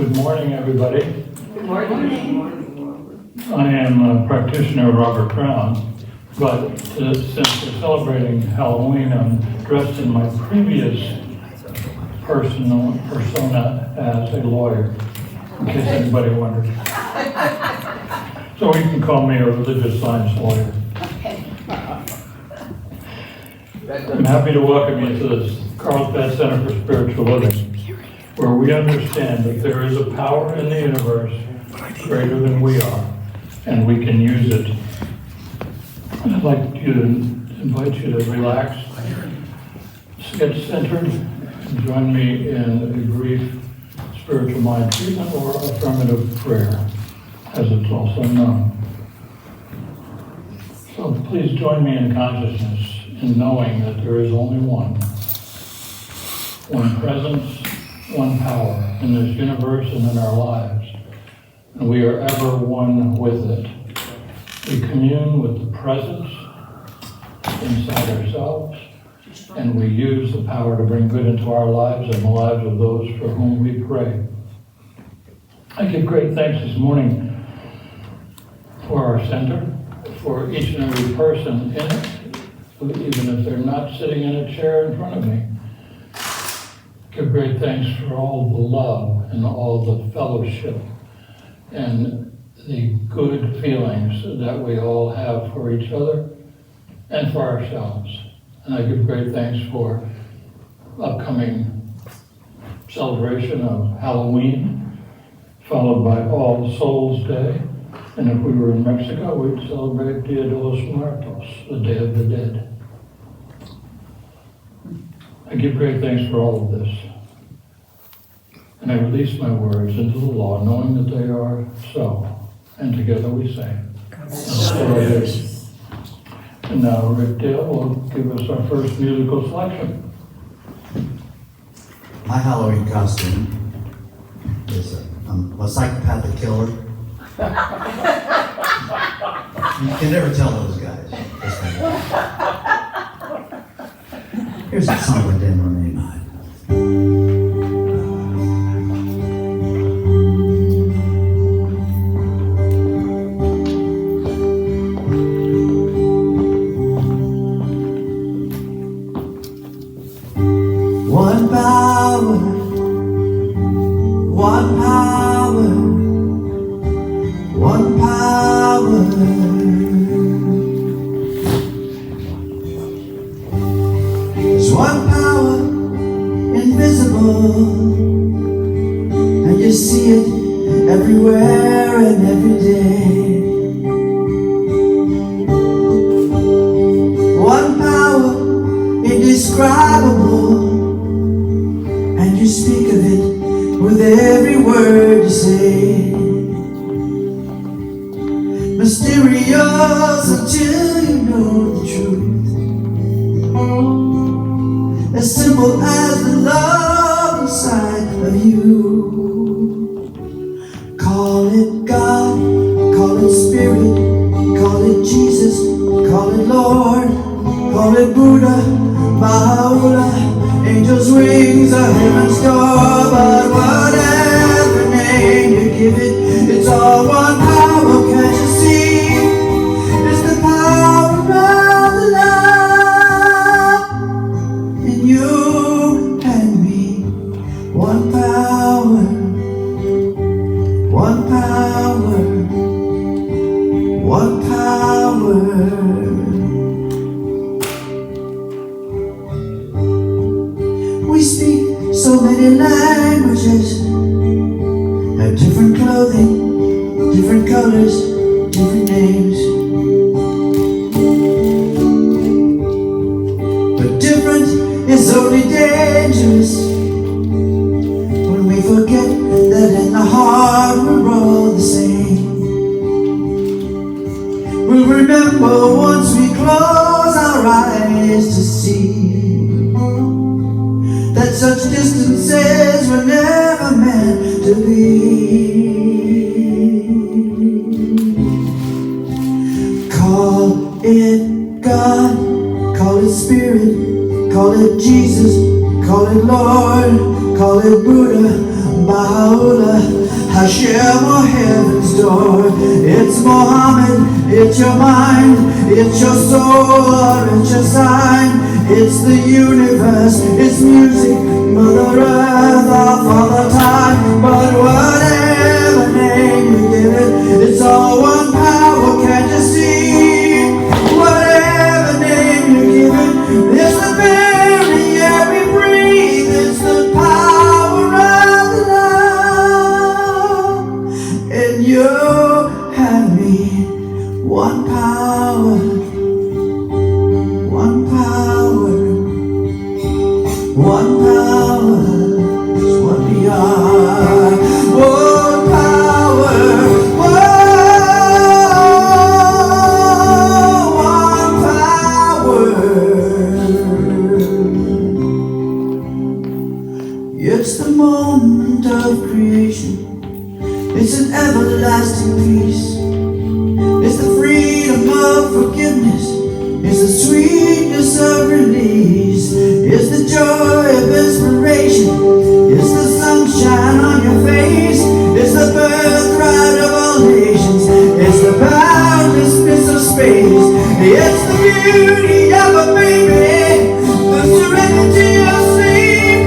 Good morning, everybody. Good morning. I am practitioner Robert Brown, but since we're celebrating Halloween, I'm dressed in my previous persona as a lawyer, in case anybody wondered. So you can call me a religious science lawyer. I'm happy to welcome you to the Carlsbad Center for Spiritual Living, where we understand that there is a power in the universe greater than we are, and we can use it. I'd like to invite you to relax, get centered, and join me in a brief spiritual mind treatment or affirmative prayer, as it's also known. So please join me in consciousness in knowing that there is only one presence, one power in this universe and in our lives, and we are ever one with it. We commune with the presence inside ourselves, and we use the power to bring good into our lives and the lives of those for whom we pray. I give great thanks this morning for our center, for each and every person in it, even if they're not sitting in a chair in front of me. Give great thanks for all the love and all the fellowship and the good feelings that we all have for each other and for ourselves. And I give great thanks for upcoming celebration of Halloween, followed by All Souls Day. And if we were in Mexico, we'd celebrate Dia de los Muertos, the Day of the Dead. I give great thanks for all of this. And I release my words into the law, knowing that they are so. And together we say, so it is. And now Rick Dale will give us our first musical selection. My Halloween costume is a psychopathic killer. You can never tell those guys. Here's a song by Maurene. One power, one power, one power. There's one power, invisible, and you see it everywhere and every day. One power, indescribable, and you speak of it with every word you say. Mysterious until you know the truth. As simple as the love inside of you. Call it God, call it Spirit, call it Jesus, call it Lord, call it Buddha, Baha'u'llah, angels' wings, a heaven's door. But whatever name you give it, it's all one power, can't you see? It's the power of the love in you and me. One power, one power, one power. We speak so many languages, have different clothing, different colors, different names. But different is only dangerous when we forget that in the heart we're all the same. We'll remember once we close our eyes to see that such distances were never meant to be. Call it God, call it Spirit, call it Jesus, call it Lord, call it Buddha, Baha'u'llah, Ma'ula, Hashem or heaven's door. It's Mohammed, it's your mind, it's your soul, or it's your sign. It's the universe, it's music, Mother Earth, our Father Time. But whatever name you give it, it's all one power, can't you see? Whatever name you give it, it's the very air we breathe. It's the power of love. And you and me, one power, one power, one power is what we are. One power, one power. It's the moment of creation. It's an everlasting peace. It's the freedom of forgiveness. It's the sweetness of release. It's the joy of inspiration. It's the sunshine on your face. It's the birthright of all nations. It's the boundlessness of space. It's the beauty of a baby, the serenity of sleep.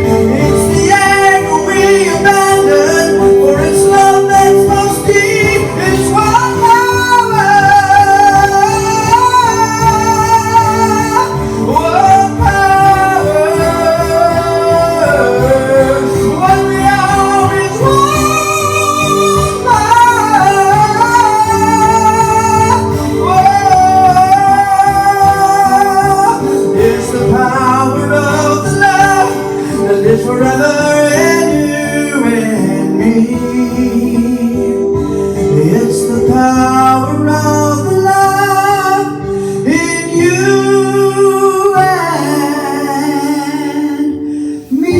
It's the anger we abandon for its love that's most deep. It's one power, one power. What we are is one power. It's the power of the love that lives forever in you and me. It's the power of the love in you and me.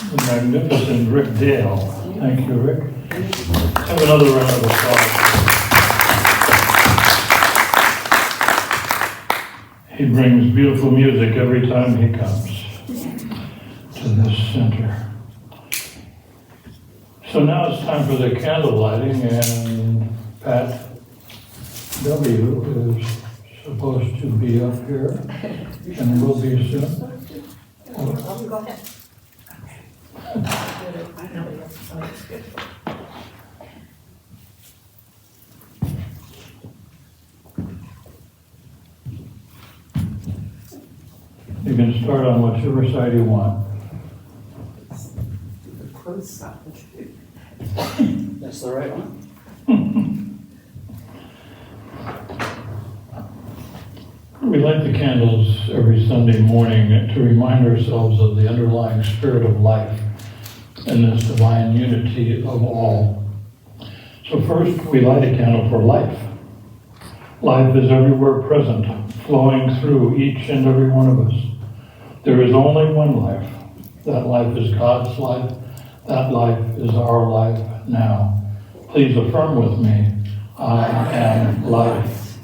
The magnificent Rick Dale. Thank you, Rick. Have another round of applause. He brings beautiful music every time he comes to this center. So now it's time for the candle lighting, and Pat W. is supposed to be up here and will be soon. Go ahead. You can start on whichever side you want. Close side. That's the right one? We light the candles every Sunday morning to remind ourselves of the underlying spirit of life and this divine unity of all. So first, we light a candle for life. Life is everywhere present, flowing through each and every one of us. There is only one life. That life is God's life. That life is our life now. Please affirm with me, I am life.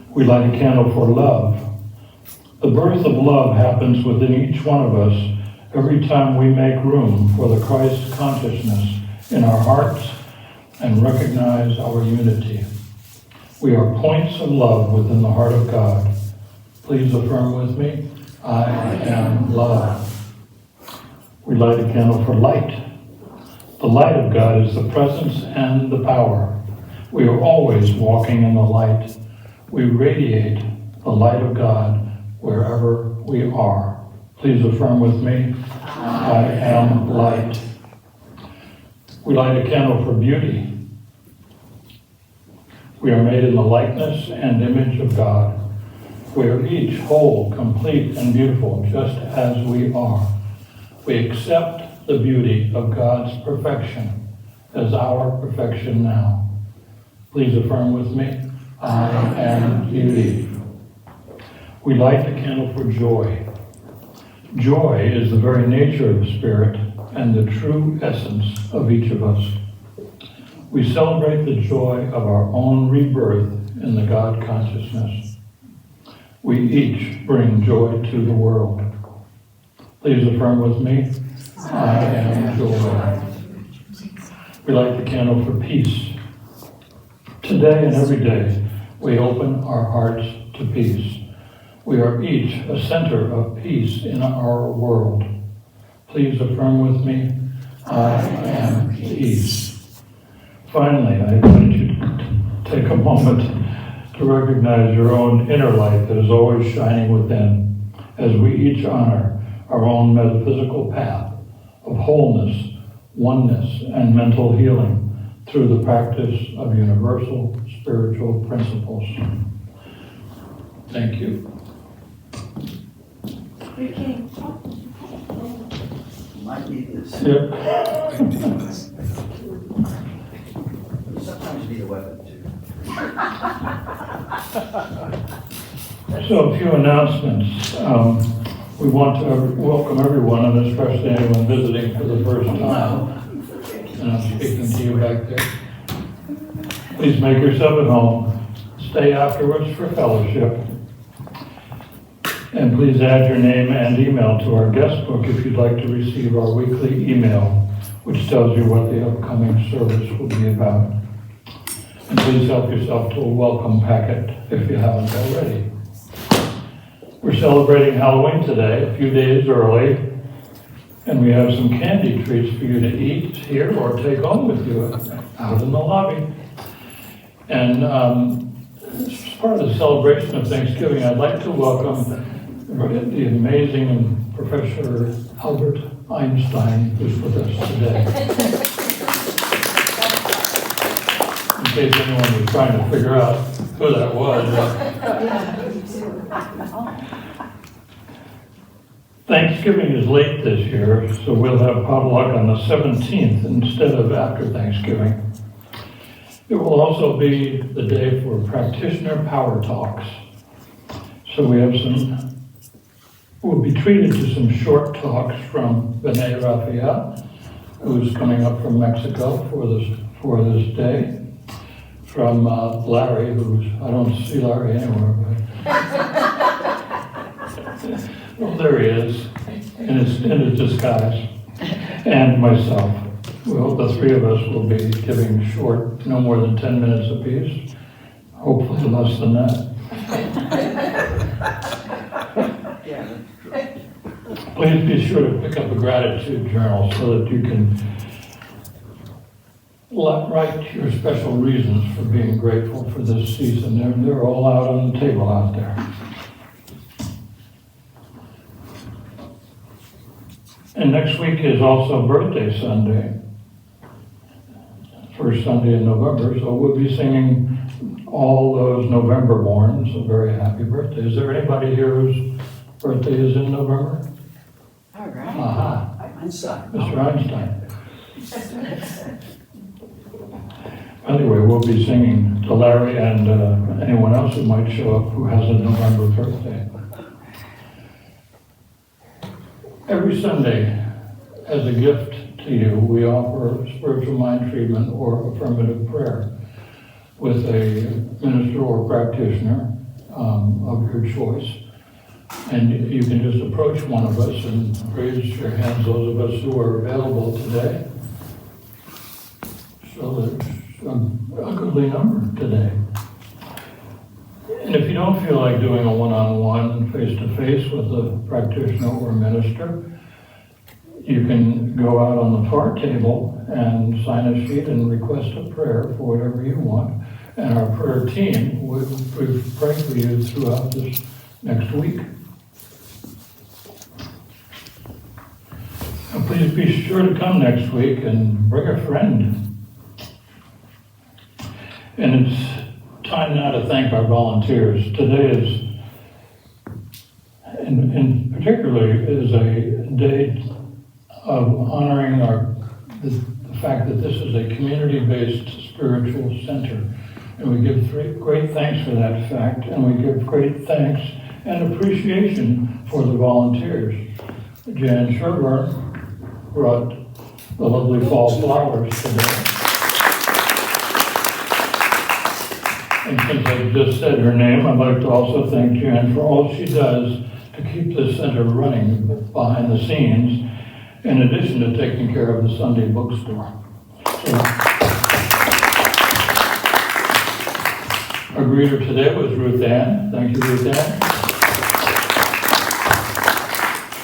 We light a candle for love. The birth of love happens within each one of us every time we make room for the Christ consciousness in our hearts and recognize our unity. We are points of love within the heart of God. Please affirm with me, I am love. We light a candle for light. The light of God is the presence and the power. We are always walking in the light. We radiate the light of God wherever we are. Please affirm with me, I am light. We light a candle for beauty. We are made in the likeness and image of God. We are each whole, complete, and beautiful, just as we are. We accept the beauty of God's perfection as our perfection now. Please affirm with me, I am beauty. We light the candle for joy. Joy is the very nature of the Spirit and the true essence of each of us. We celebrate the joy of our own rebirth in the God consciousness. We each bring joy to the world. Please affirm with me, I am joy. We light the candle for peace. Today and every day, we open our hearts to peace. We are each a center of peace in our world. Please affirm with me, I am peace. Finally, I invite you to take a moment to recognize your own inner light that is always shining within as we each honor our own metaphysical path of wholeness, oneness, and mental healing through the practice of universal spiritual principles. Thank you. Might need this. Yep. Sometimes you need a weapon too. So a few announcements. We want to welcome everyone, and especially anyone visiting for the first time. And I'm speaking to you back there. Please make yourself at home. Stay afterwards for fellowship. And please add your name and email to our guest book if you'd like to receive our weekly email, which tells you what the upcoming service will be about. And please help yourself to a welcome packet if you haven't already. We're celebrating Halloween today, a few days early, and we have some candy treats for you to eat here or take home with you out in the lobby. And as part of the celebration of Thanksgiving, I'd like to welcome the amazing Professor Albert Einstein, who's with us today. In case anyone was trying to figure out who that was. Thanksgiving is late this year, so we'll have potluck on the 17th instead of after Thanksgiving. It will also be the day for practitioner power talks. So we'll be treated to some short talks from Bene Raphael, who's coming up from Mexico for this day. From Larry, I don't see Larry anywhere, but well, there he is, in his disguise, and myself. Well, the three of us will be giving short, no more than 10 minutes apiece, hopefully less than that. Please be sure to pick up a gratitude journal so that you can write your special reasons for being grateful for this season. They're all out on the table out there. And next week is also birthday Sunday, first Sunday in November, so we'll be singing all those November borns a very happy birthday. Is there anybody here whose birthday is in November? All right. Aha, Einstein. Mr. Einstein. Anyway, we'll be singing to Larry and anyone else who might show up who has a November birthday. Every Sunday, as a gift to you, we offer spiritual mind treatment or affirmative prayer with a minister or practitioner of your choice. And you can just approach one of us and raise your hands, those of us who are available today. So there's a goodly number today. And if you don't feel like doing a one-on-one, face-to-face with a practitioner or minister, you can go out on the far table and sign a sheet and request a prayer for whatever you want. And our prayer team will pray for you throughout this next week. And please be sure to come next week and bring a friend. And it's time now to thank our volunteers. Today is, in particularly, is a day of honoring the fact that this is a community-based spiritual center. And we give great thanks for that fact, and we give great thanks and appreciation for the volunteers. Jan Sherburne brought the lovely fall flowers today. And since I just said her name, I'd like to also thank Jan for all she does to keep this center running behind the scenes, in addition to taking care of the Sunday bookstore. So, our greeter today was Ruth Ann. Thank you, Ruth Ann.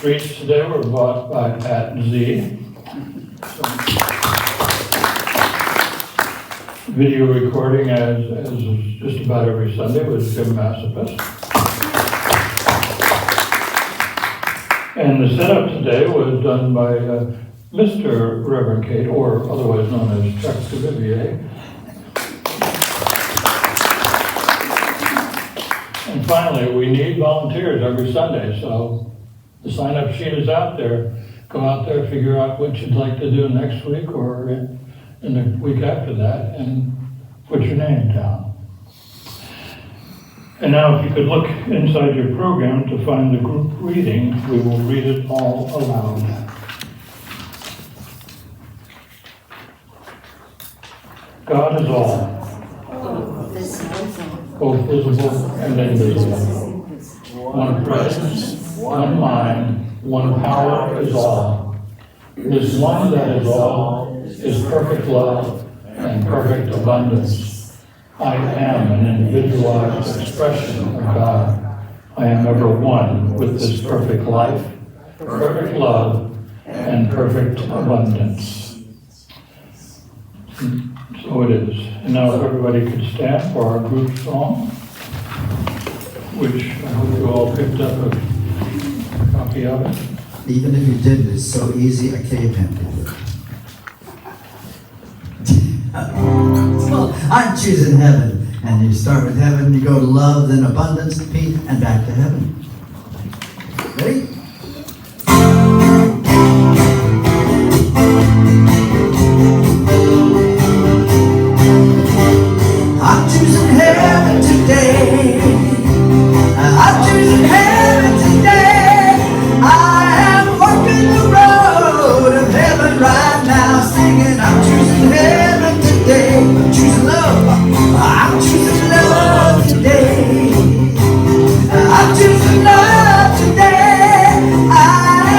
Treats today were bought by Pat Z. Video recording, as just about every Sunday, was Jim Massipus. And the setup today was done by Mr. Reverend Kate, or otherwise known as Chuck Duvivier. And finally, we need volunteers every Sunday, so the sign-up sheet is out there. Go out there, figure out what you'd like to do next week or in the week after that, and put your name down. And now if you could look inside your program to find the group reading, we will read it all aloud. God is all, both visible and invisible. One presence, one mind, one power is all. This one that is all is perfect love and perfect abundance. I am an individualized expression of God. I am ever one with this perfect life, perfect love, and perfect abundance. So it is. And now if everybody could stand for our group song, which I hope you all picked up a copy of it. Even if you didn't, it's so easy, a caveman could do it. I'm choosing heaven. And you start with heaven, you go to love, then abundance, peace, and back to heaven. Ready? I'm choosing heaven today. I'm choosing heaven today. I am walking the road of heaven right now, singing, I'm choosing heaven today. I'm choosing love. I'm choosing love today. I'm choosing love today. I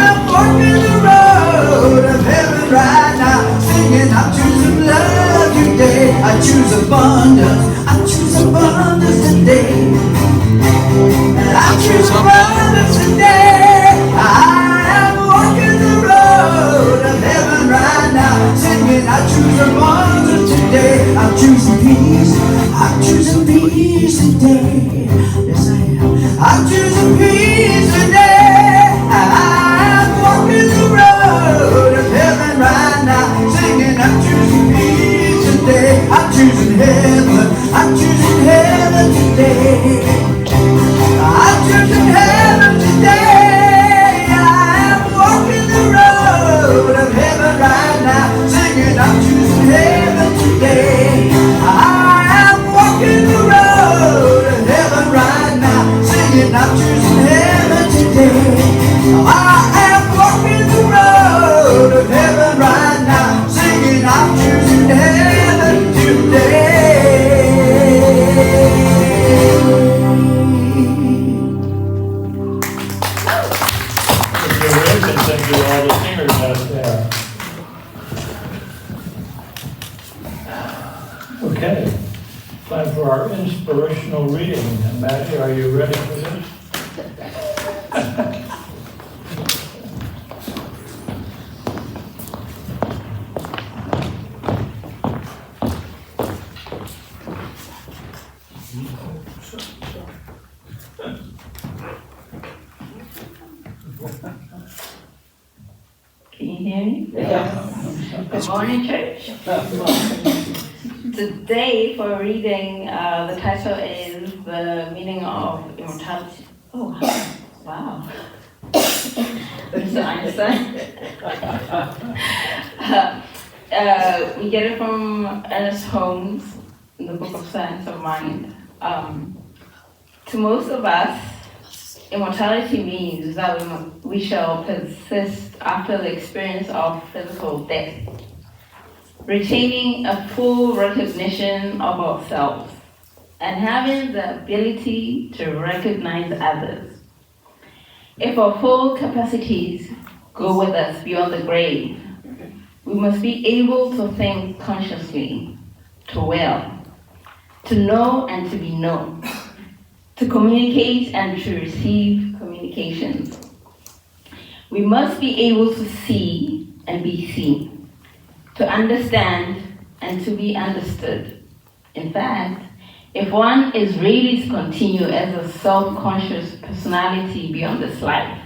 am walking the road of heaven right now, singing, I'm choosing love today. I choose abundance. I choose abundance today. I choose abundance today. I am walking the road of heaven right now, singing, I choose abundance today. I'm choosing peace. I'm choosing peace today. Yes, I am. I'm choosing peace today. I'm walking the road of heaven right now, singing, I'm choosing peace today. I'm choosing heaven. I'm choosing heaven today. I'm choosing heaven today. I'm walking the road of heaven right now, singing, I'm choosing heaven today. I am walking the road of heaven right now, singing, I'm choosing heaven today. I am walking the road of heaven right now, singing, I'm choosing heaven today. Thank you all the singers out there. Okay, time for our inspirational reading. And Maddie, are you ready for this? Can you hear me? Yeah. Good morning, church. Today, for reading, the title is The Meaning of Immortality. Oh, wow. Mr. Einstein. We get it from Ernest Holmes in the book of Science of Mind. To most of us, Immortality means that we shall persist after the experience of physical death, retaining a full recognition of ourselves and having the ability to recognize others. If our full capacities go with us beyond the grave, we must be able to think consciously, to will, to know and to be known, to communicate and to receive communications. We must be able to see and be seen, to understand and to be understood. In fact, if one is really to continue as a self-conscious personality beyond this life,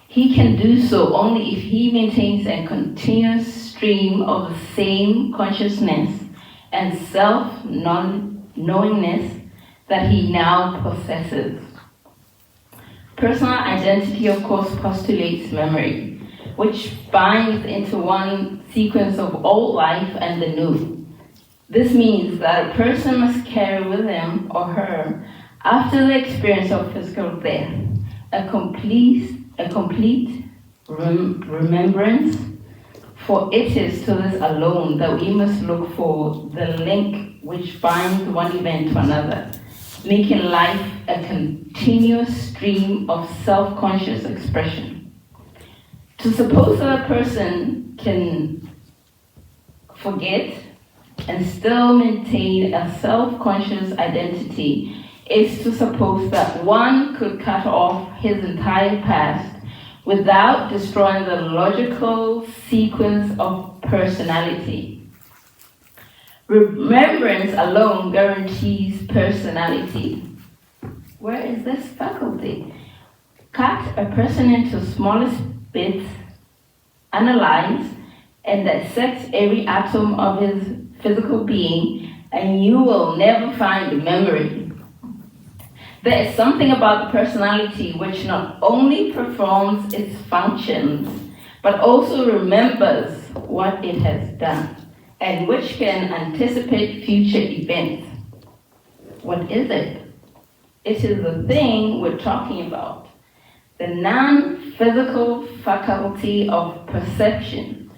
he can do so only if he maintains a continuous stream of the same consciousness and self-knowingness that he now possesses. Personal identity, of course, postulates memory, which binds into one sequence of old life and the new. This means that a person must carry with him or her, after the experience of physical death, a complete remembrance, for it is to this alone that we must look for the link which binds one event to another, making life a continuous stream of self-conscious expression. To suppose that a person can forget and still maintain a self-conscious identity is to suppose that one could cut off his entire past without destroying the logical sequence of personality. Remembrance alone guarantees personality. Where is this faculty? Cut a person into smallest bits, analyze and dissect every atom of his physical being, and you will never find memory. There is something about the personality which not only performs its functions, but also remembers what it has done, and which can anticipate future events. What is it? It is the thing we're talking about, the non-physical faculty of perception,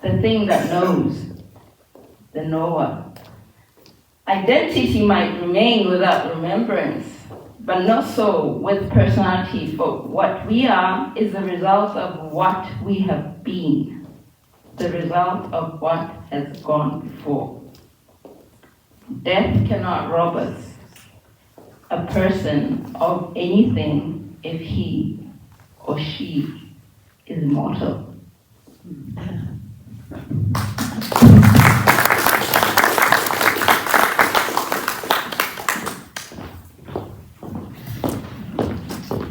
the thing that knows, the knower. Identity might remain without remembrance, but not so with personality, for what we are is the result of what we have been, the result of what has gone before. Death cannot rob us, a person, of anything if he or she is mortal.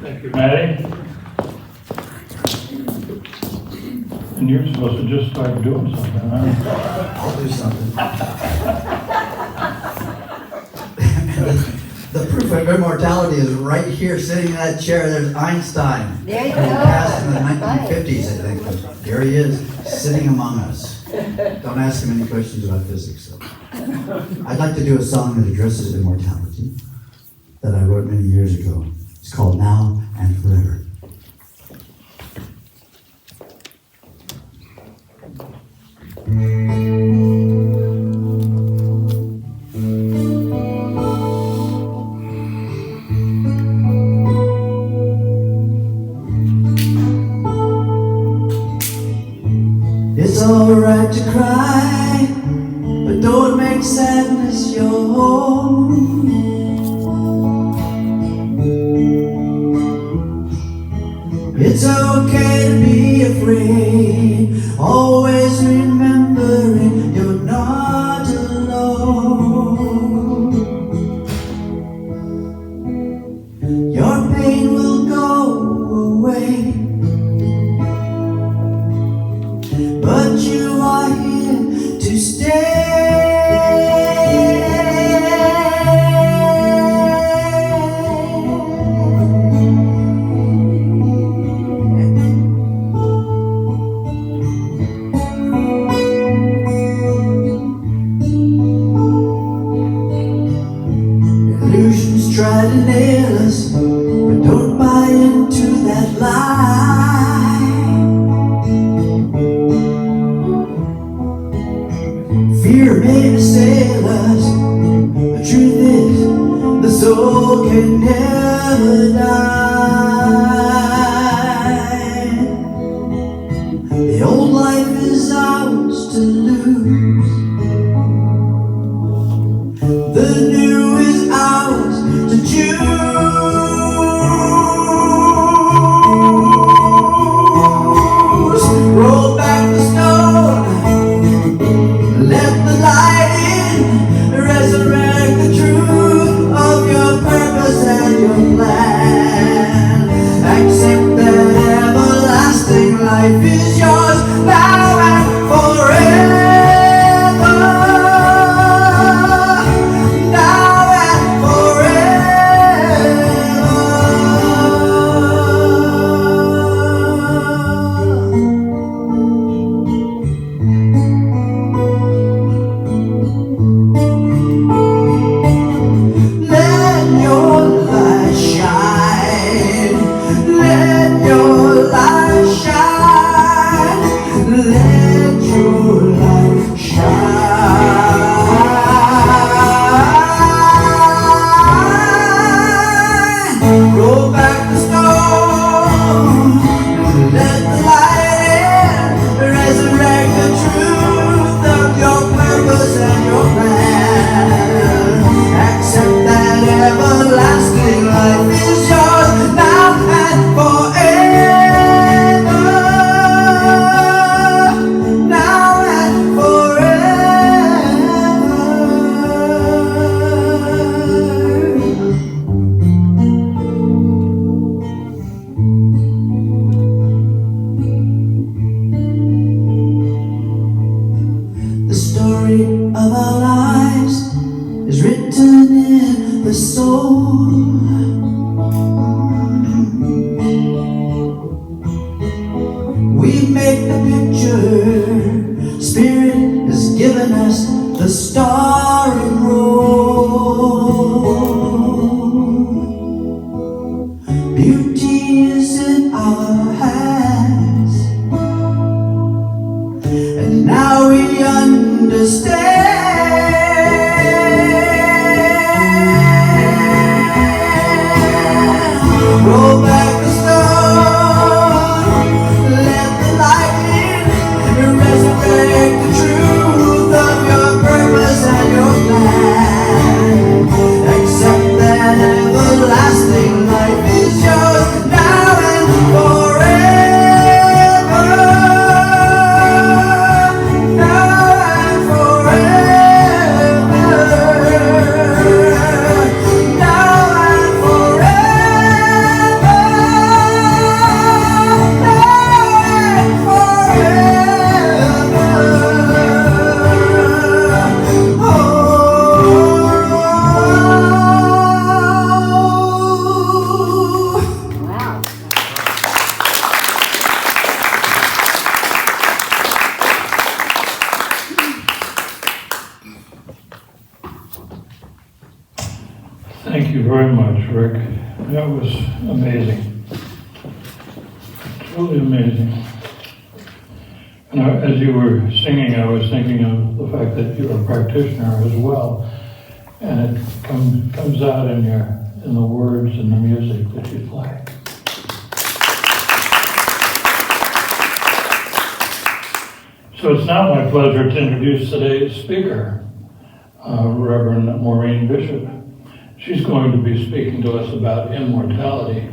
Thank you, Maddie. And you're supposed to just start doing something, huh? I'll do something. The proof of immortality is right here, sitting in that chair. There's Einstein. There you He go. passed in the 1950s, I think. But here he is, sitting among us. Don't ask him any questions about physics. So. I'd like to do a song that addresses immortality that I wrote many years ago. It's called Now and Forever. It's alright to cry, but don't make sadness your home. It's okay to be afraid, always remembering you're not alone. Your pain will go away, but you are here to stay. the picture. Spirit has given us the starring role. Beauty is in our hands, and now we understand. Roll back the stone, let the light in, and resurrect the truth of your purpose and your plan. Accept that everlasting life is yours now and forever. Now and forever. Now and forever. Wow. Thank you very much, Rick. That was amazing. Truly amazing. And as you were singing, I was thinking of the fact that you're a practitioner as well. And it comes out in the words and the music that you play. So it's now my pleasure to introduce today's speaker, Reverend Maurene Bishop. She's going to be speaking to us about immortality.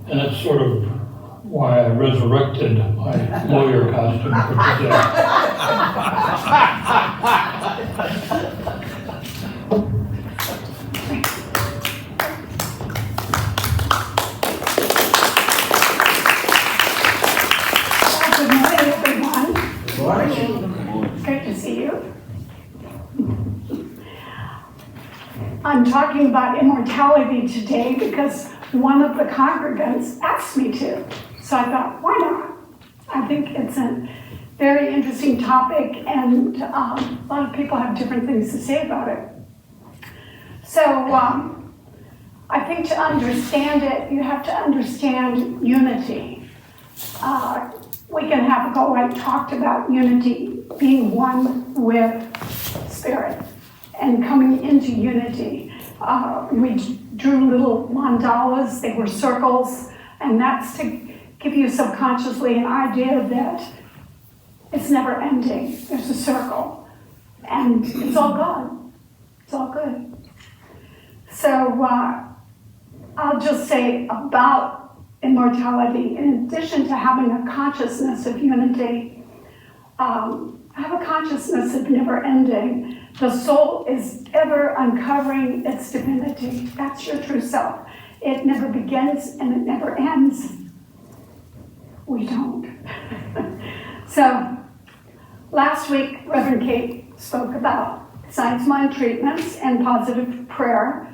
And that's sort of why I resurrected my lawyer costume for today. Good morning, everyone. Good morning. It's great to see you. I'm talking about immortality today because one of the congregants asked me to. So I thought, why not? I think it's a very interesting topic, and a lot of people have different things to say about it. So I think to understand it, you have to understand unity. We can have go and talked about unity, being one with Spirit, and coming into unity. We drew little mandalas, they were circles, and that's to give you subconsciously an idea that it's never ending. There's a circle, and it's all God. It's all good. So I'll just say about immortality, in addition to having a consciousness of unity, have a consciousness of never ending. The soul is ever uncovering its divinity. That's your true self. It never begins and it never ends. We don't. So, last week, Reverend Kate spoke about science mind treatments and positive prayer,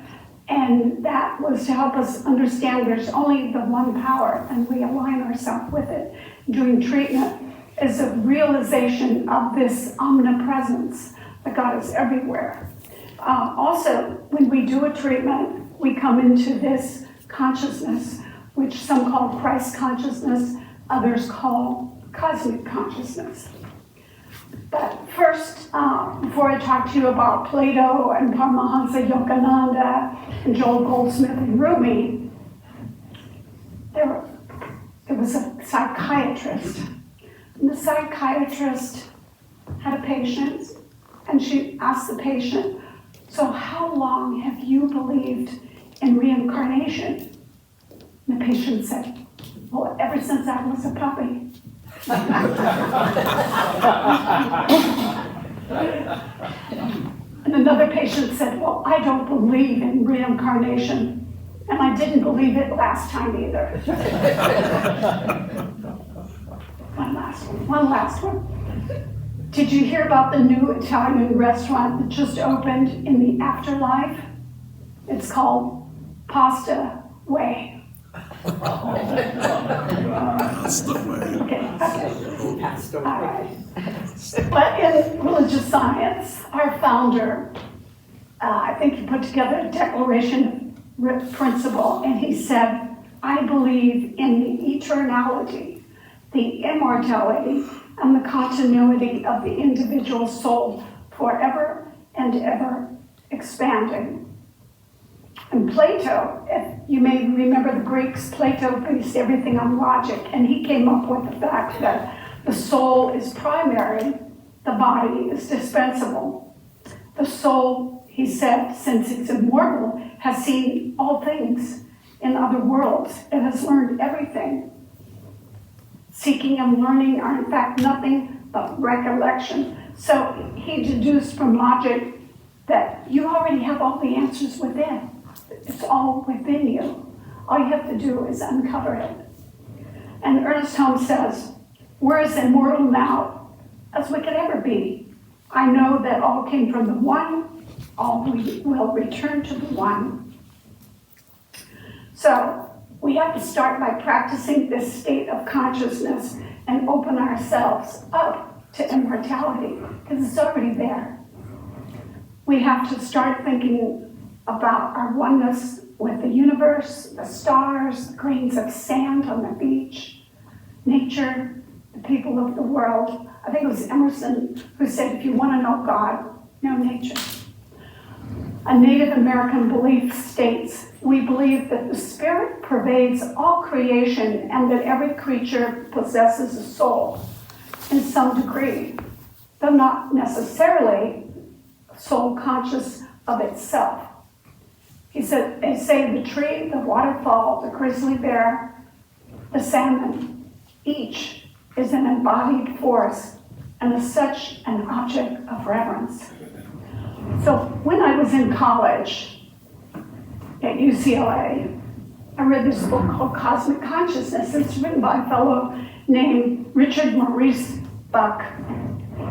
and that was to help us understand there's only the one power, and we align ourselves with it. During treatment is a realization of this omnipresence, that God is everywhere. Also, when we do a treatment, we come into this consciousness, which some call Christ consciousness, others call cosmic consciousness. But first, before I talk to you about Plato and Paramahansa Yogananda and Joel Goldsmith and Rumi, there was a psychiatrist. And the psychiatrist had a patient, and she asked the patient, so how long have you believed in reincarnation? And the patient said, well, ever since I was a puppy. And another patient said, well, I don't believe in reincarnation, and I didn't believe it last time either. One last one. Did you hear about the new Italian restaurant that just opened in the afterlife? It's called Pasta Way. That's the way. Okay. so All right. But in religious science, our founder, I think he put together a declaration of principle, and he said, I believe in the eternality, the immortality, and the continuity of the individual soul forever and ever expanding. And Plato, if you may remember the Greeks, Plato based everything on logic, and he came up with the fact that the soul is primary, the body is dispensable. The soul, he said, since it's immortal, has seen all things in other worlds. It has learned everything. Seeking and learning are in fact nothing but recollection. So he deduced from logic that you already have all the answers within. It's all within you. All you have to do is uncover it. And Ernest Holmes says, we're as immortal now as we could ever be. I know that all came from the one, all we will return to the one. So we have to start by practicing this state of consciousness and open ourselves up to immortality, because it's already there. We have to start thinking about our oneness with the universe, the stars, the grains of sand on the beach, nature, the people of the world. I think it was Emerson who said, if you want to know God, know nature. A Native American belief states, we believe that the spirit pervades all creation and that every creature possesses a soul in some degree, though not necessarily soul conscious of itself. He said, they say the tree, the waterfall, the grizzly bear, the salmon, each is an embodied force and is such an object of reverence. So when I was in college at UCLA, I read this book called Cosmic Consciousness. It's written by a fellow named Richard Maurice Buck.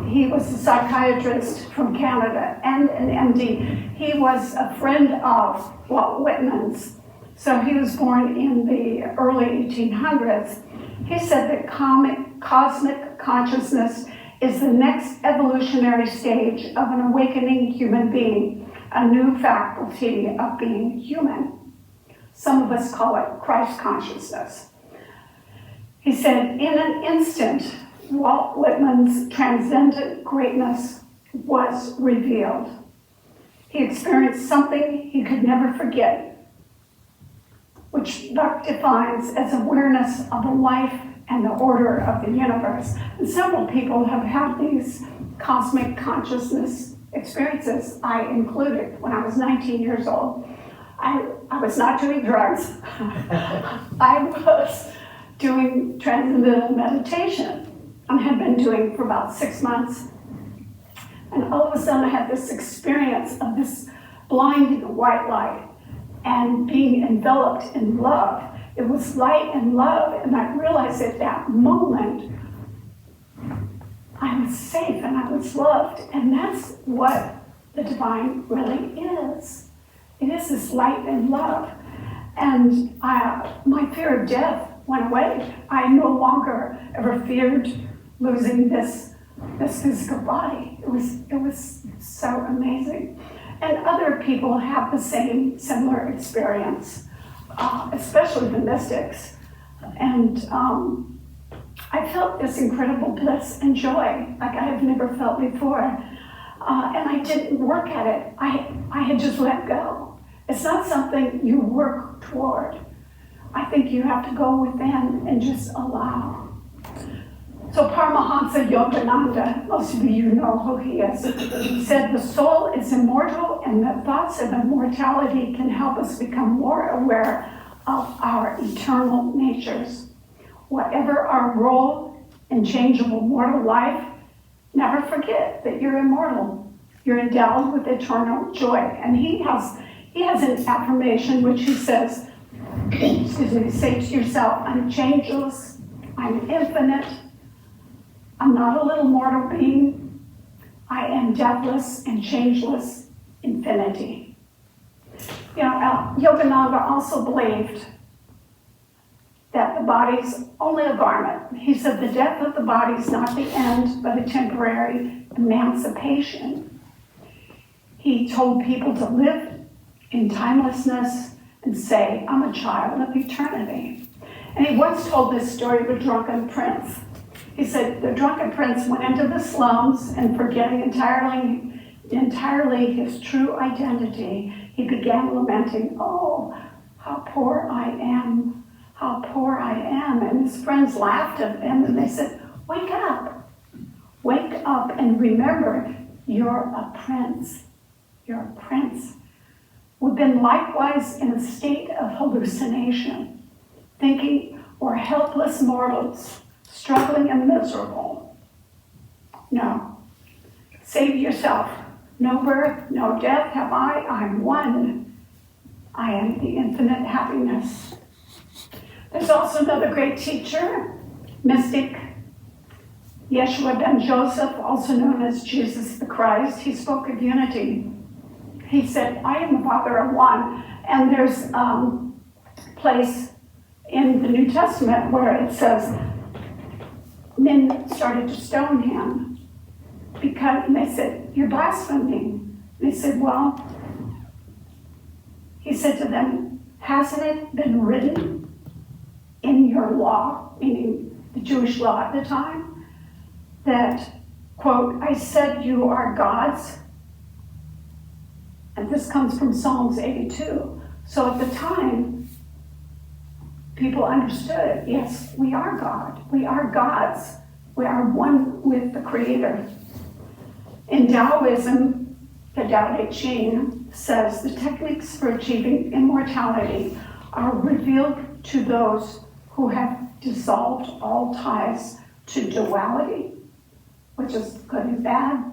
He was a psychiatrist from Canada and an MD. He was a friend of Walt Whitman's. So he was born in the early 1800s. He said that cosmic consciousness is the next evolutionary stage of an awakening human being, a new faculty of being human. Some of us call it Christ consciousness. He said, in an instant, Walt Whitman's transcendent greatness was revealed. He experienced something he could never forget, which Buck defines as awareness of the life and the order of the universe. And several people have had these cosmic consciousness experiences, I included, when I was 19 years old. I was not doing drugs. I was doing transcendental meditation and had been doing for about 6 months. And all of a sudden I had this experience of this blinding white light and being enveloped in love. It was light and love, and I realized at that moment I was safe and I was loved, and that's what the divine really is. It is this light and love. And my fear of death went away. I no longer ever feared losing this physical body. It was so amazing. And other people have the same similar experience, especially the mystics. And I felt this incredible bliss and joy like I have never felt before. And I didn't work at it. I had just let go. It's not something you work toward. I think you have to go within and just allow. So Paramahansa Yogananda, most of you know who he is, said the soul is immortal and that thoughts of immortality can help us become more aware of our eternal natures. Whatever our role in changeable mortal life, never forget that you're immortal. You're endowed with eternal joy. And he has an affirmation which he says, say to yourself, I'm changeless, I'm infinite, I'm not a little mortal being, I am deathless and changeless infinity. You know, Yogananda also believed that the body's only a garment. He said the death of the body is not the end, but a temporary emancipation. He told people to live in timelessness and say, I'm a child of eternity. And he once told this story of a drunken prince. He said the drunken prince went into the slums and forgetting entirely his true identity, he began lamenting, oh, how poor I am, how poor I am. And his friends laughed at him and they said, wake up and remember, you're a prince, you're a prince. We've been likewise in a state of hallucination, thinking we're helpless mortals, struggling and miserable. No, save yourself. No birth, no death have I'm one. I am the infinite happiness. There's also another great teacher, mystic, Yeshua ben Joseph, also known as Jesus the Christ. He spoke of unity. He said, I am the Father of one. And there's a place in the New Testament where it says, men started to stone him because they said, you're blaspheming. They said, well, he said to them, hasn't it been written in your law, meaning the Jewish law at the time, that, quote, I said you are gods? And this comes from Psalms 82. So at the time, people understood, yes, we are God. We are gods. We are one with the Creator. In Taoism, the Tao Te Ching says the techniques for achieving immortality are revealed to those who have dissolved all ties to duality, which is good and bad,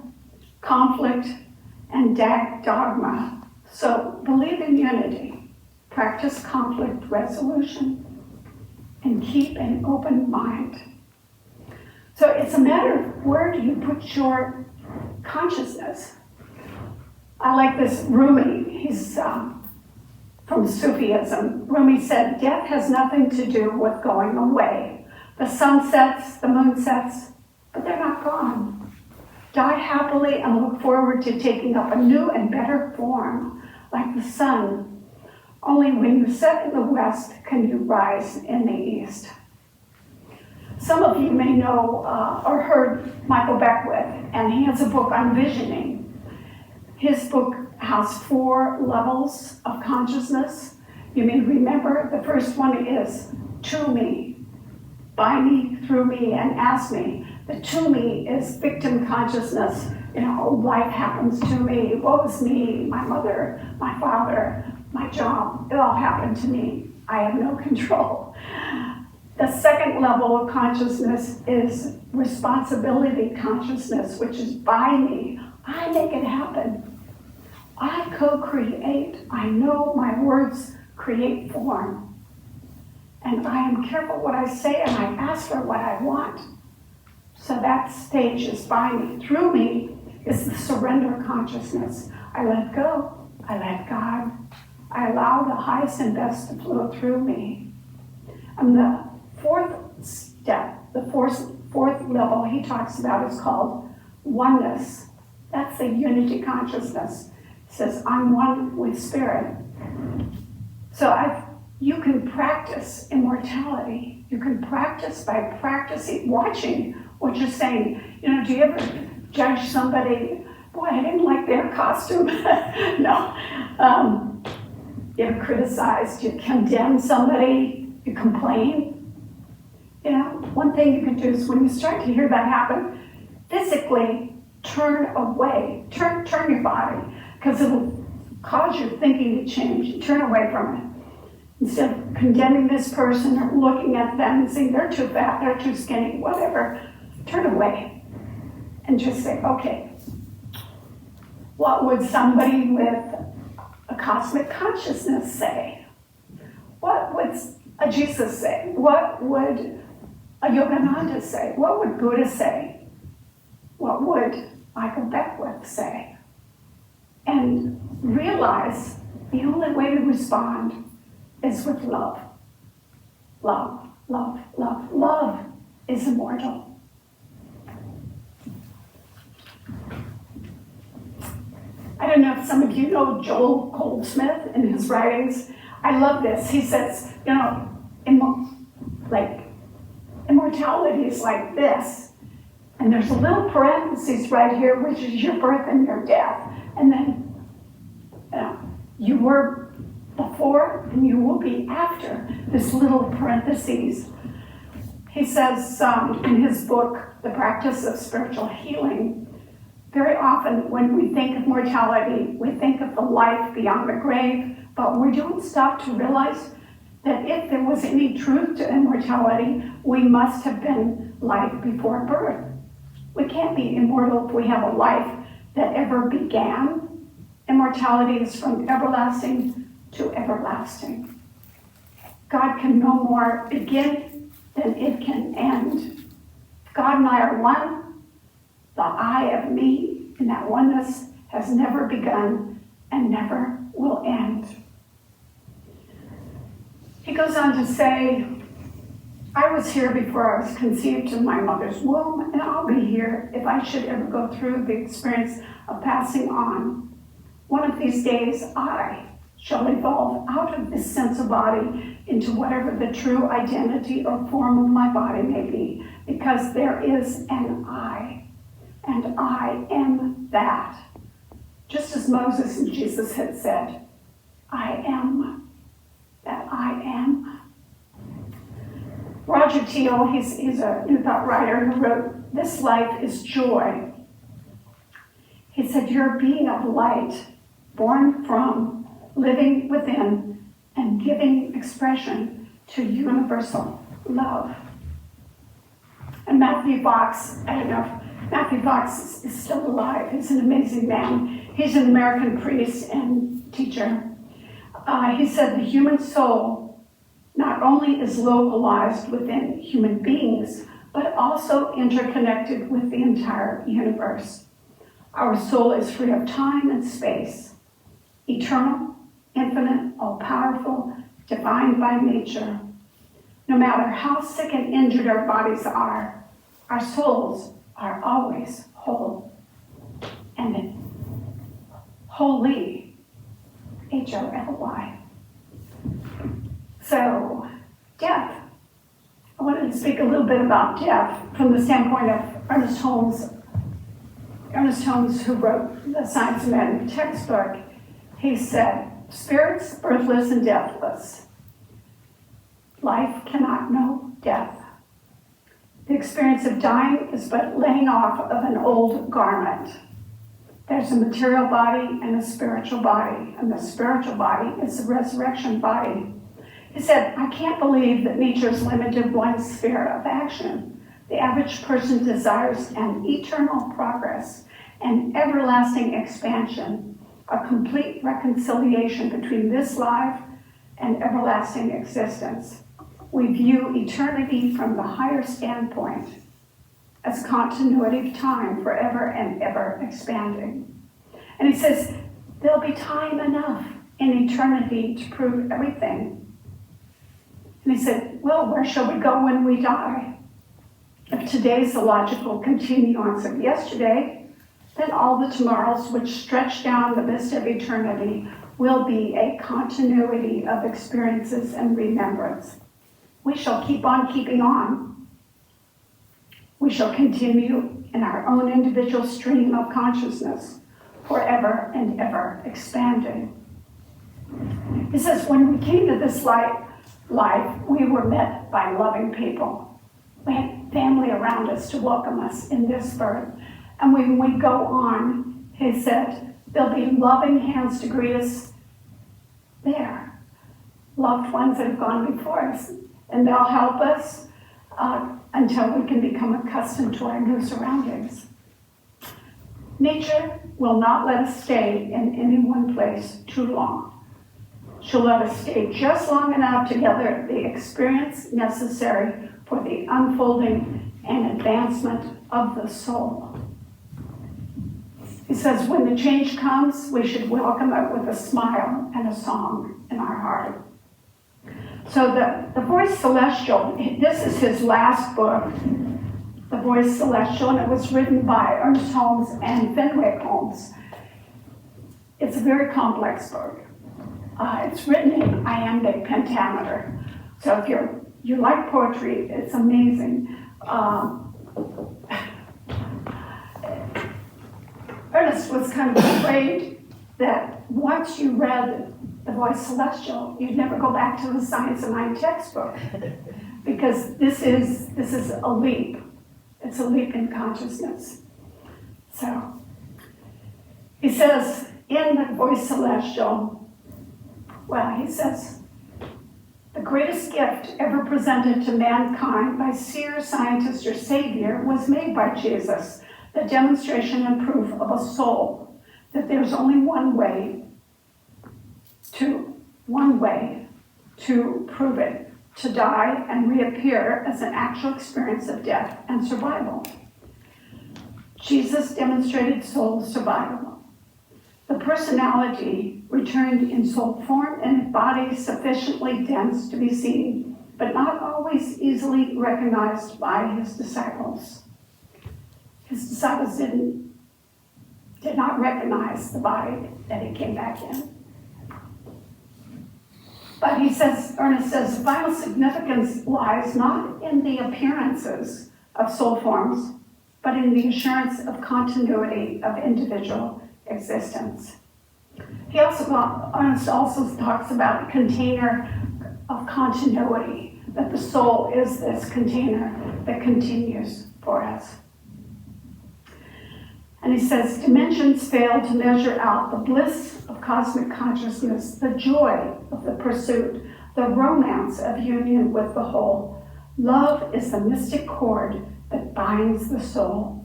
conflict, and dogma. So believe in unity, practice conflict resolution, and keep an open mind. So it's a matter of where do you put your consciousness. I like this Rumi. He's from Sufism. Rumi said, death has nothing to do with going away. The sun sets, the moon sets, but they're not gone. Die happily and look forward to taking up a new and better form, like the sun. Only when you set in the west can you rise in the east. Some of you may know or heard Michael Beckwith, and he has a book on visioning. His book has 4 levels of consciousness. You may remember the first one is to me, by me, through me, and as me. The to me is victim consciousness. You know, life happens to me. Woe is me, my mother, my father, my job. It all happened to me. I have no control. The second level of consciousness is responsibility consciousness, which is by me. I make it happen. I co-create. I know my words create form. And I am careful what I say, and I ask for what I want. So that stage is by me. Through me is the surrender consciousness. I let go. I let God. I allow the highest and best to flow through me. And the 4th step, the fourth level he talks about is called oneness. That's the unity consciousness. It says, I'm one with spirit. So you can practice immortality. You can practice by practicing, watching what you're saying. You know, do you ever judge somebody? Boy, I didn't like their costume. No. You ever criticize? You condemn somebody? You complain? You know, one thing you can do is when you start to hear that happen, physically turn away. Turn your body, because it'll cause your thinking to change. Turn away from it. Instead of condemning this person or looking at them and saying they're too fat, they're too skinny, whatever, turn away and just say, okay, what would somebody with a cosmic consciousness say? What would a Jesus say? What would a Yogananda say? What would Buddha say? What would Michael Beckwith say? And realize the only way to respond is with love. Love. love, love, love is immortal. I don't know if some of you know Joel Goldsmith and his writings. I love this. He says, you know, immortality is like this. And there's a little parenthesis right here, which is your birth and your death. And then you were before and you will be after this little parenthesis. He says in his book, The Practice of Spiritual Healing, very often when we think of mortality, we think of the life beyond the grave, but we don't stop to realize that if there was any truth to immortality, we must have been life before birth. We can't be immortal if we have a life that ever began. Immortality is from everlasting to everlasting. God can no more begin than it can end. God and I are one. The I of me in that oneness has never begun and never will end. He goes on to say, I was here before I was conceived in my mother's womb, and I'll be here if I should ever go through the experience of passing on. One of these days, I shall evolve out of this sense of body into whatever the true identity or form of my body may be, because there is an I, and I am that. Just as Moses and Jesus had said, I am that I am. Roger Teal, he's a New Thought writer who wrote, This Life is Joy. He said, you're a being of light, born from, living within, and giving expression to universal love. And Matthew Fox, I don't know if Matthew Fox is still alive. He's an amazing man. He's an American priest and teacher. He said the human soul not only is localized within human beings, but also interconnected with the entire universe. Our soul is free of time and space, eternal, infinite, all-powerful, defined by nature. No matter how sick and injured our bodies are, our souls are always whole. And holy, H-O-L-Y. So, death. I wanted to speak a little bit about death from the standpoint of Ernest Holmes. Ernest Holmes, who wrote the Science of Men textbook, he said, spirits, birthless and deathless. Life cannot know death. The experience of dying is but laying off of an old garment. There's a material body and a spiritual body, and the spiritual body is the resurrection body. He said, I can't believe that nature's limited one sphere of action. The average person desires an eternal progress, an everlasting expansion, a complete reconciliation between this life and everlasting existence. We view eternity from the higher standpoint as continuity of time forever and ever expanding. And he says, there'll be time enough in eternity to prove everything. And he said, well, where shall we go when we die? If today's the logical continuance of yesterday, then all the tomorrows which stretch down the vista of eternity will be a continuity of experiences and remembrance. We shall keep on keeping on. We shall continue in our own individual stream of consciousness, forever and ever expanding. He says, when we came to this life, we were met by loving people. We had family around us to welcome us in this birth. And when we go on, he said, there'll be loving hands to greet us there. Loved ones that have gone before us. And they'll help us until we can become accustomed to our new surroundings. Nature will not let us stay in any one place too long. She'll let us stay just long enough to gather the experience necessary for the unfolding and advancement of the soul. He says, when the change comes, we should welcome it with a smile and a song in our heart. So the Voice Celestial, this is his last book, The Voice Celestial, and it was written by Ernest Holmes and Fenwick Holmes. It's a very complex book. It's written in iambic pentameter. So if you like poetry, it's amazing. Ernest was kind of afraid that once you read The Voice Celestial, you'd never go back to the Science of Mind textbook, because this is a leap. It's a leap in consciousness. So he says in The Voice Celestial, well, he says, the greatest gift ever presented to mankind by seer, scientist, or savior was made by Jesus, the demonstration and proof of a soul, that there's only one way to prove it, to die and reappear as an actual experience of death and survival. Jesus demonstrated soul survival. The personality returned in soul form and a body sufficiently dense to be seen, but not always easily recognized by his disciples. His disciples did not recognize the body that he came back in. But he says, Ernest says, the final significance lies not in the appearances of soul forms, but in the assurance of continuity of individual existence. Ernest also talks about a container of continuity, that the soul is this container that continues for us. And he says, dimensions fail to measure out the bliss of cosmic consciousness, the joy of the pursuit, the romance of union with the whole. Love is the mystic cord that binds the soul.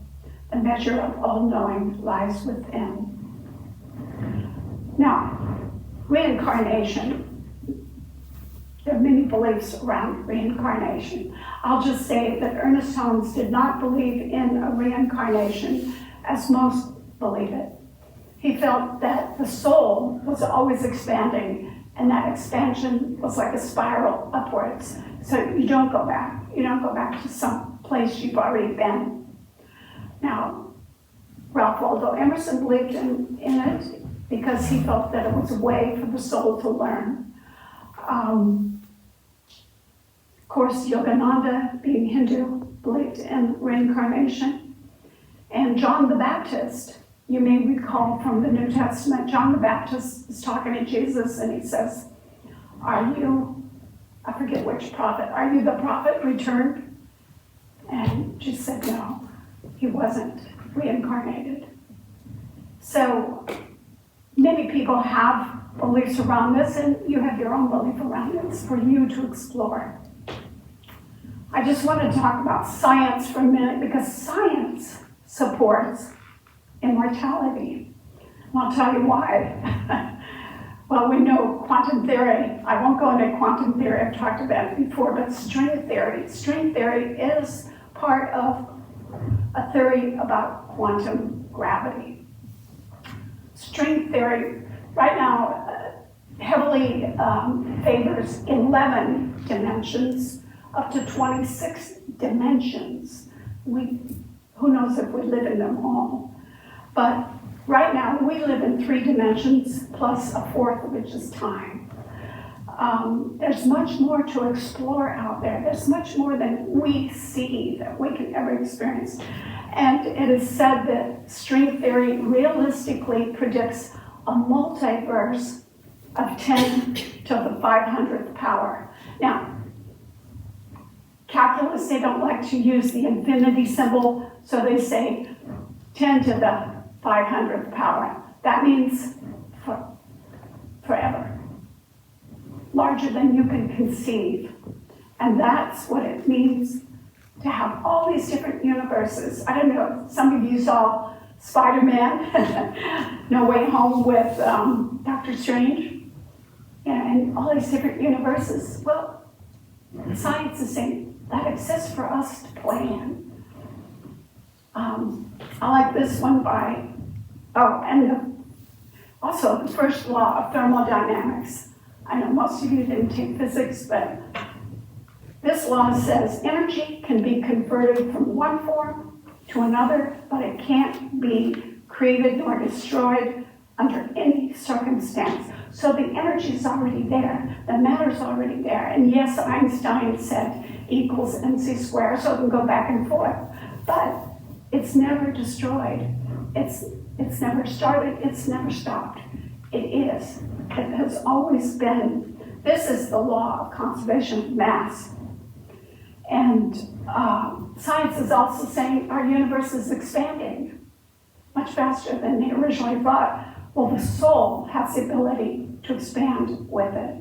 The measure of all knowing lies within. Now, reincarnation. There are many beliefs around reincarnation. I'll just say that Ernest Holmes did not believe in a reincarnation as most believe it. He felt that the soul was always expanding, and that expansion was like a spiral upwards. So you don't go back. You don't go back to some place you've already been. Now, Ralph Waldo Emerson believed in it because he felt that it was a way for the soul to learn. Of course, Yogananda, being Hindu, believed in reincarnation. And John the Baptist, you may recall from the New Testament, John the Baptist is talking to Jesus and he says, are you, I forget which prophet, are you the prophet returned? And Jesus said, no, he wasn't reincarnated. So many people have beliefs around this, and you have your own belief around this for you to explore. I just want to talk about science for a minute, because science supports immortality. And I'll tell you why. Well, we know quantum theory. I won't go into quantum theory, I've talked about it before, but string theory. String theory is part of a theory about quantum gravity. String theory right now heavily favors 11 dimensions up to 26 dimensions. Who knows if we live in them all. But right now we live in 3 dimensions plus a 4th, which is time. There's much more to explore out there. There's much more than we see that we can ever experience. And it is said that string theory realistically predicts a multiverse of 10 to the 500th power. Now, calculus, they don't like to use the infinity symbol, so they say 10 to the 500th power. That means forever. Larger than you can conceive. And that's what it means to have all these different universes. I don't know, some of you saw Spider-Man, No Way Home with Dr. Strange, and all these different universes. Well, science is saying that exists for us to play in. I like this one by, also the first law of thermodynamics. I know most of you didn't take physics, but this law says energy can be converted from one form to another, but it can't be created nor destroyed under any circumstance. So the energy is already there, the matter's already there. And yes, Einstein said E equals mc squared, so it can go back and forth. But it's never destroyed. It's never started, it's never stopped. It is. It has always been. This is the law of conservation of mass. And science is also saying our universe is expanding much faster than they originally thought. Well, the soul has the ability to expand with it.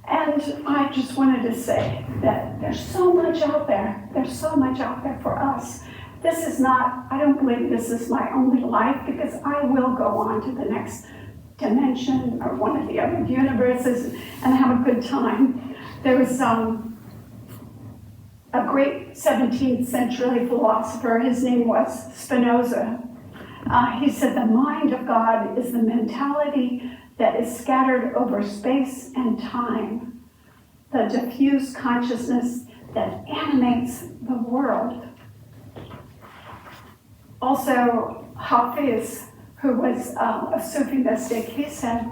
And I just wanted to say that there's so much out there. There's so much out there for us. This is not, I don't believe this is my only life, because I will go on to the next dimension or one of the other universes and have a good time. There was a great 17th century philosopher, his name was Spinoza. He said the mind of God is the mentality that is scattered over space and time, the diffuse consciousness that animates the world. Also, Hafiz, who was a Sufi mystic, he said,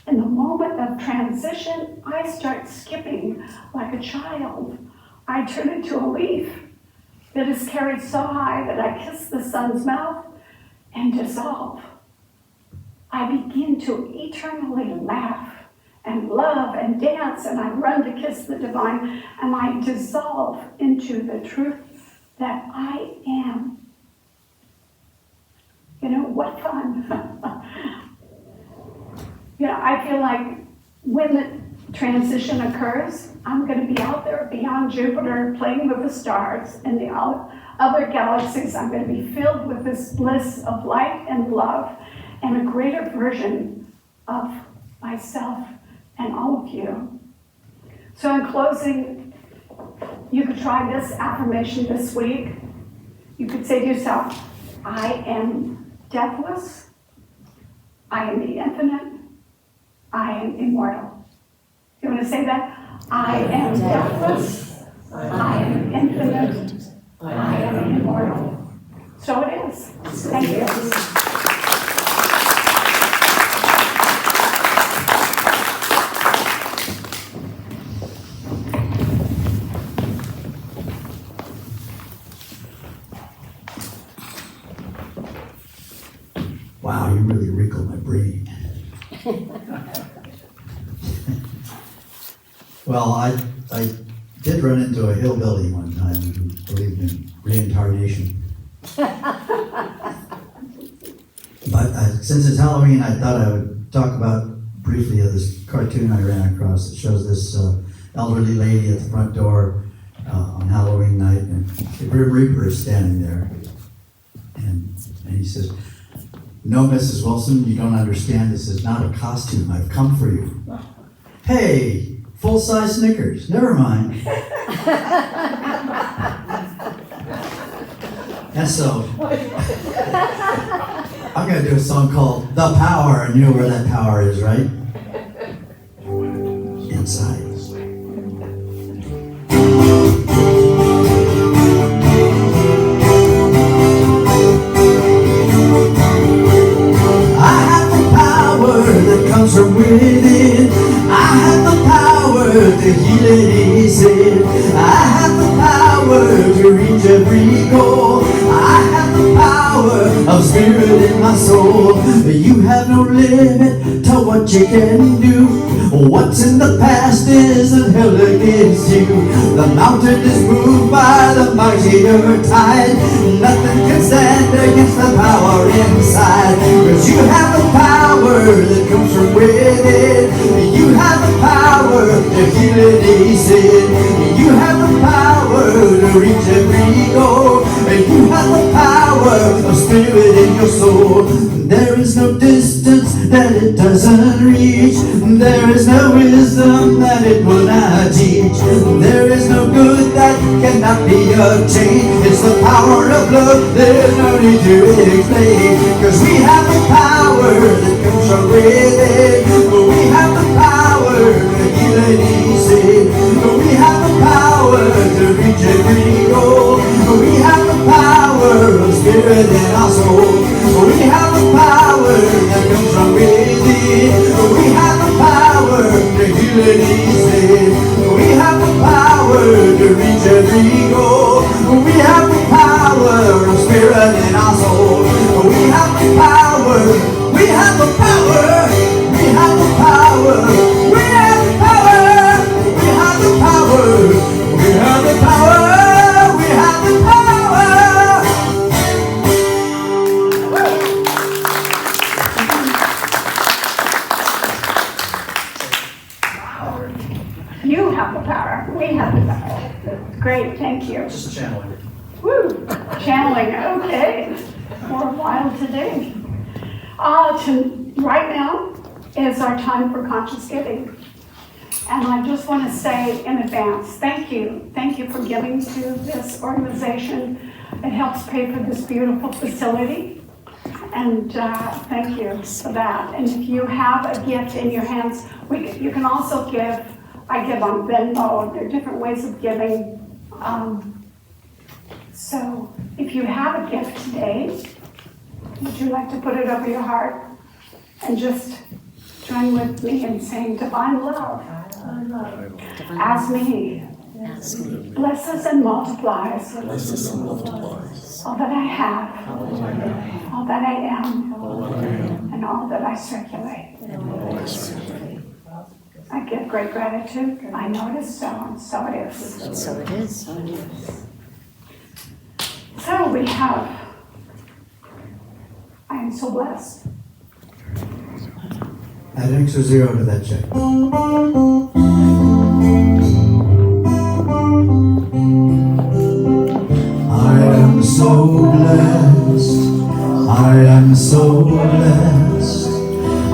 in the moment of transition, I start skipping like a child. I turn into a leaf that is carried so high that I kiss the sun's mouth and dissolve. I begin to eternally laugh and love and dance, and I run to kiss the divine, and I dissolve into the truth that I am. You know, what fun. You know, I feel like when the transition occurs, I'm going to be out there beyond Jupiter playing with the stars and the other galaxies. I'm going to be filled with this bliss of light and love and a greater version of myself and all of you. So in closing, you could try this affirmation this week. You could say to yourself, I am deathless, I am the infinite, I am immortal. You want to say that? I am deathless, I am infinite, I am immortal. So it is. Thank you. Wow, you really wrinkle my brain. Well, I did run into a hillbilly one time who believed in reincarnation. But since it's Halloween, I thought I would talk about briefly of this cartoon I ran across that shows this elderly lady at the front door on Halloween night, and the Grim Reaper is standing there. And he says, "No, Mrs. Wilson, you don't understand. This is not a costume. I've come for you." Hey, full-size Snickers. Never mind. And so, I'm going to do a song called The Power, and you know where that power is, right? Inside. From within, I have the power to heal any sin. I have the power to reach every goal. I have the power of spirit in my soul. You have no limit to what you can do. What's in the past isn't held against you. The mountain is moved by the mightier tide. Nothing can stand against the power inside. Cause you have the power that comes from within. You have the power to heal any sin. You have the power to reach every goal. You have the power of spirit in your soul. There is no distance that it doesn't reach. There is no wisdom that it will not teach. There is no good that that cannot be obtained. It's the power of love, there's no need to explain. Cause we have the power that comes from within. We have the power to heal and easy. We have the power to reach every goal. We have the power of spirit in our soul. We have the power that comes from within. We have the power to heal and easy. We have the power to reach every goal. We have the power of spirit in our soul. We have the power. We have the power. We have the power. We have the power. We have the power. We have the power. We have the power. You have the power. We have the power. Great, thank you. Just channeling. Woo, channeling, okay. For a while today. Right now is our time for conscious giving. And I just want to say in advance, thank you. Thank you for giving to this organization. It helps pay for this beautiful facility. And thank you for that. And if you have a gift in your hands, you can also give. I give on Venmo. There are different ways of giving. So if you have a gift today, would you like to put it over your heart and just join with me in saying, Divine Love, as me, blesses and multiplies all that I have, all that I am, and all that I circulate. I give great gratitude. I know it is so, and so it is. So it is. So it is. So we have, I am so blessed. Add an extra zero to that check. I am so blessed. I am so blessed.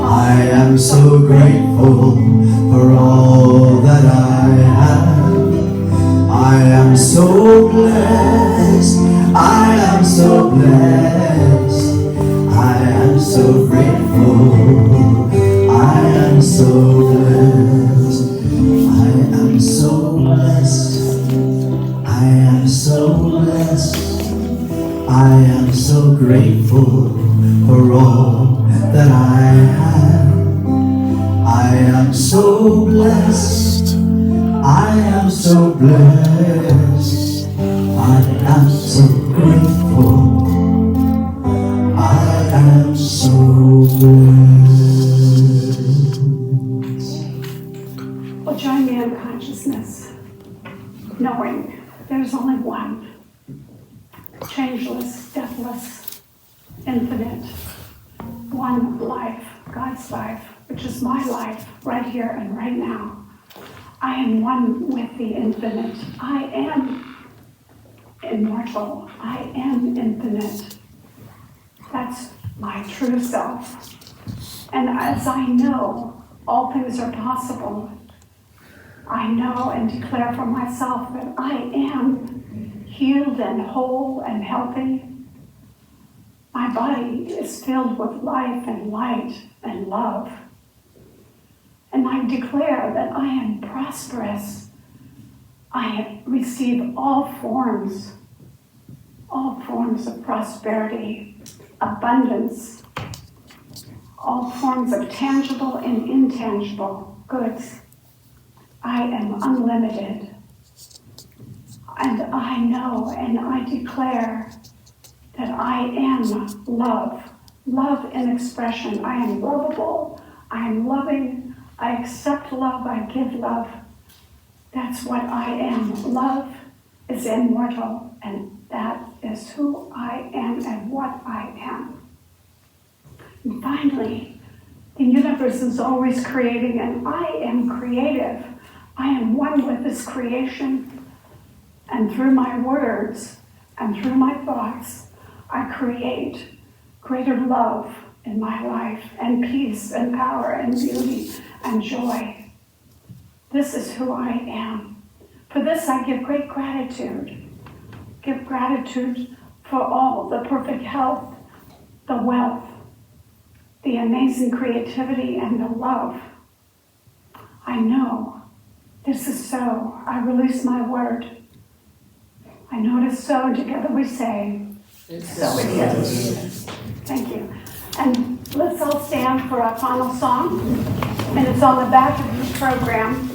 I am so grateful for all that I have. I am so blessed. I am so blessed. I am so grateful. I am so blessed. I am so blessed. I am so blessed. I am so grateful for all that I have. I am so blessed. I am so blessed. I am so grateful. I am so blessed. Well, join me in consciousness, knowing there's only one, changeless, deathless, infinite, one life, God's life, which is my life right here and right now. I am one with the infinite. I am immortal. I am infinite. That's my true self. And as I know all things are possible, I know and declare for myself that I am healed and whole and healthy. My body is filled with life and light and love. And I declare that I am prosperous. I receive all forms of prosperity, abundance, all forms of tangible and intangible goods. I am unlimited. And I know and I declare that I am love. Love in expression. I am lovable. I am loving. I accept love. I give love. That's what I am. Love is immortal, and that is who I am and what I am. And finally, the universe is always creating, and I am creative. I am one with this creation, and through my words and through my thoughts, I create greater love in my life, and peace and power and beauty and joy. This is who I am. For this I give great gratitude. Give gratitude for all the perfect health, the wealth, the amazing creativity, and the love. I know this is so. I release my word. I know it is so, and together we say, so it is. Thank you. And let's all stand for our final song. And it's on the back of the program.